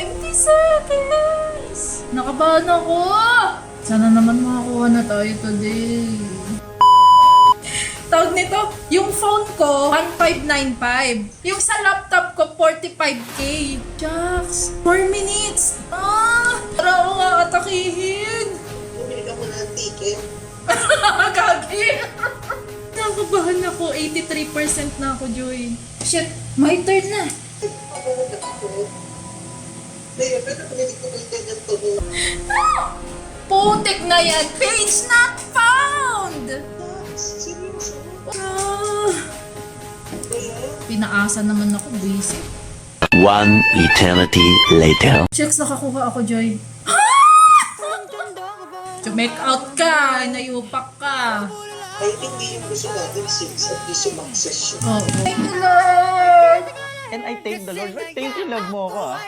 20 seconds! Nakabahan ako! Sana naman makakuha na tayo today. Tawag nito, yung phone ko, 1595. Yung sa laptop ko, 45K. Jacks, 4 minutes. Para ako nga atakihin. Bumili ka muna ng ticket. Gagi. Nakabahan ako, 83% na ako, Joy. Shit, my turn na. Ako na ako. Ngayon, pero pumili ko ng ganyan to. Putik na yan. Page not found. Seryoso? Pinaasa naman ako, basic. One eternity later. Checks, nakakuha ako, Joy. Make out ka, nayupak ka. Ay, hindi yung gusto natin since at least sumakses siya. Oo. Thank you, Lord! And I thank the Lord. Thank you, love mo ako, ah.